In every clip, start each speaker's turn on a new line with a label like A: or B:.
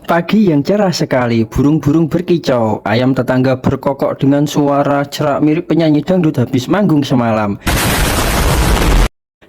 A: Pagi yang cerah sekali, burung-burung berkicau, ayam tetangga berkokok dengan suara cerak mirip penyanyi dangdut habis manggung semalam.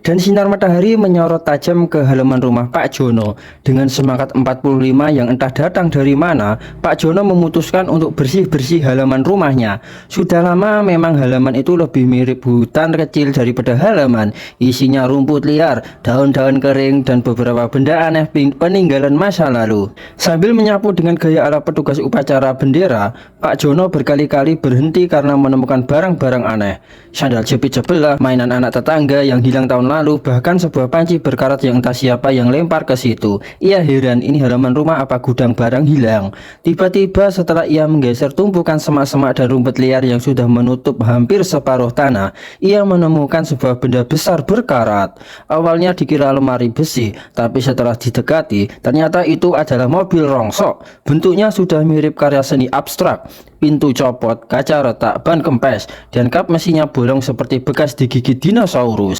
A: Dan sinar matahari menyorot tajam ke halaman rumah Pak Jono. Dengan semangat 45 yang entah datang dari mana, Pak Jono memutuskan untuk bersih-bersih halaman rumahnya. Sudah lama memang halaman itu lebih mirip hutan kecil daripada halaman. Isinya rumput liar, daun-daun kering, dan beberapa benda aneh peninggalan masa lalu. Sambil menyapu dengan gaya ala petugas upacara bendera, Pak Jono berkali-kali berhenti karena menemukan barang-barang aneh. Sandal jepit sebelah, mainan anak tetangga yang hilang tahun lalu, bahkan sebuah panci berkarat yang entah siapa yang lempar ke situ. Ia heran, ini halaman rumah apa gudang barang hilang. Tiba-tiba setelah ia menggeser tumpukan semak-semak dan rumput liar yang sudah menutup hampir separuh tanah, ia menemukan sebuah benda besar berkarat. Awalnya dikira lemari besi, tapi setelah didekati, ternyata itu adalah mobil rongsok. Bentuknya sudah mirip karya seni abstrak. Pintu copot, kaca retak, ban kempes, dan kap mesinnya bolong seperti bekas digigit dinosaurus.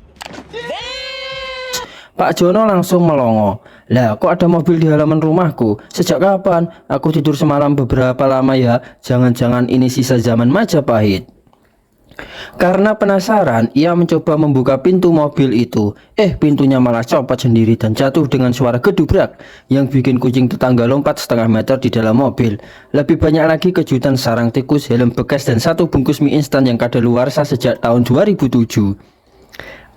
A: Pak Jono langsung melongo. Lah, kok ada mobil di halaman rumahku? Sejak kapan? Aku tidur semalam beberapa lama ya. Jangan-jangan ini sisa zaman Majapahit. Karena penasaran, ia mencoba membuka pintu mobil itu. Pintunya malah copot sendiri dan jatuh dengan suara gedubrak yang bikin kucing tetangga lompat setengah meter di dalam mobil. Lebih banyak lagi kejutan sarang tikus, helm bekas, dan satu bungkus mie instan yang kadaluarsa sejak tahun 2007.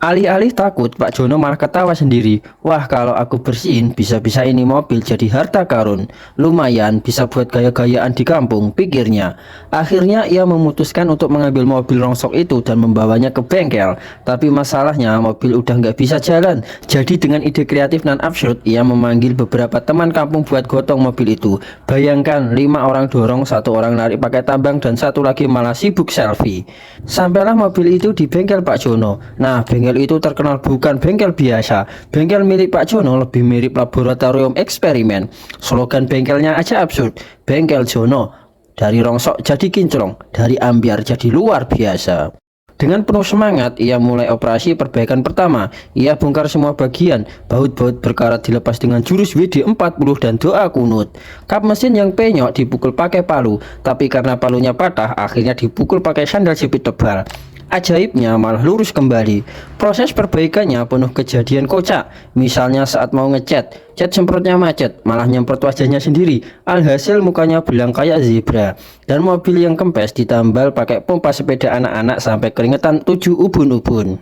A: Alih-alih takut, Pak Jono malah ketawa sendiri. Wah, kalau aku bersihin, bisa-bisa ini mobil jadi harta karun. Lumayan, bisa buat gaya-gayaan di kampung, pikirnya. Akhirnya ia memutuskan untuk mengambil mobil rongsok itu dan membawanya ke bengkel. Tapi masalahnya, mobil udah nggak bisa jalan. Jadi dengan ide kreatif dan absurd, ia memanggil beberapa teman kampung buat gotong mobil itu. Bayangkan, 5 orang dorong, 1 orang narik pakai tambang, dan 1 lagi malah sibuk selfie. Sampailah mobil itu di bengkel Pak Jono. Nah, bengkel itu terkenal bukan bengkel biasa. Bengkel milik Pak Jono lebih mirip laboratorium eksperimen. Slogan bengkelnya aja absurd. Bengkel Jono, dari rongsok jadi kinclong, dari ambiar jadi luar biasa. Dengan penuh semangat, ia mulai operasi perbaikan pertama. Ia bongkar semua bagian, baut-baut berkarat dilepas dengan jurus WD-40 dan doa kunut. Kap mesin yang penyok dipukul pakai palu, tapi karena palunya patah, akhirnya dipukul pakai sandal jepit tebal. Ajaibnya malah lurus kembali. Proses perbaikannya penuh kejadian kocak. Misalnya saat mau ngecat, cat semprotnya macet, malah nyemprot wajahnya sendiri. Alhasil mukanya belang kayak zebra. Dan mobil yang kempes ditambal pakai pompa sepeda anak-anak sampai keringetan 7 ubun-ubun.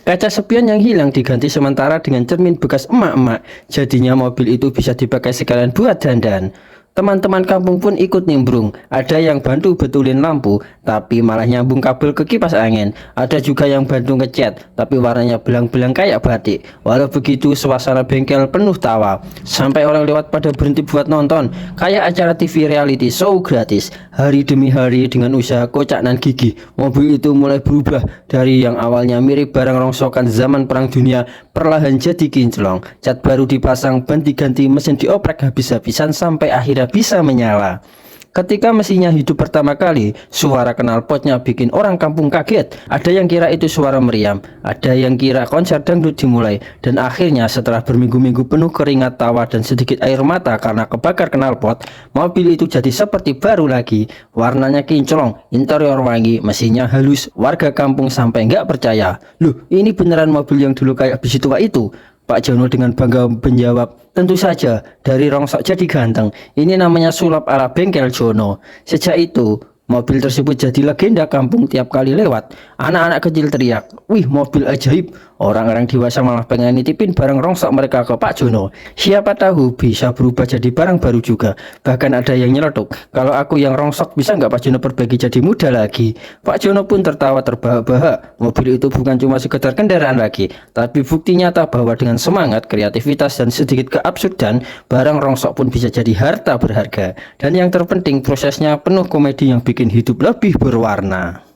A: Kaca spion yang hilang diganti sementara dengan cermin bekas emak-emak. Jadinya mobil itu bisa dipakai sekalian buat dandan. Teman-teman kampung pun ikut nimbrung. Ada yang bantu betulin lampu, tapi malah nyambung kabel ke kipas angin. Ada juga yang bantu ngecat, tapi warnanya belang-belang kayak batik. Walau begitu, suasana bengkel penuh tawa. Sampai orang lewat pada berhenti buat nonton, kayak acara TV reality show gratis. Hari demi hari dengan usaha kocak dan gigih, mobil itu mulai berubah. Dari yang awalnya mirip barang rongsokan zaman perang dunia, perlahan jadi kinclong. Cat baru dipasang, ban diganti, mesin dioprek habis-habisan sampai akhirnya bisa menyala. Ketika mesinnya hidup pertama kali, suara knalpotnya bikin orang kampung kaget. Ada yang kira itu suara meriam, ada yang kira konser dangdut dimulai. Dan akhirnya setelah berminggu-minggu penuh keringat tawa dan sedikit air mata karena kebakar knalpot, mobil itu jadi seperti baru lagi. Warnanya kinclong, interior wangi, mesinnya halus. Warga kampung sampai nggak percaya. Loh, ini beneran mobil yang dulu kayak besi tua itu? Pak Jono dengan bangga menjawab, tentu saja, dari rongsok jadi ganteng. Ini namanya sulap ala bengkel Jono. Sejak itu, mobil tersebut jadi legenda kampung. Tiap kali lewat, anak-anak kecil teriak, wih, mobil ajaib. Orang-orang dewasa malah pengen nitipin barang rongsok mereka ke Pak Jono. Siapa tahu bisa berubah jadi barang baru juga. Bahkan ada yang nyeletuk, kalau aku yang rongsok bisa nggak Pak Jono perbaiki jadi muda lagi. Pak Jono pun tertawa terbahak-bahak. Mobil itu bukan cuma sekedar kendaraan lagi, tapi bukti nyata bahwa dengan semangat, kreativitas, dan sedikit keabsurdan, barang rongsok pun bisa jadi harta berharga. Dan yang terpenting, prosesnya penuh komedi yang bikin hidup lebih berwarna.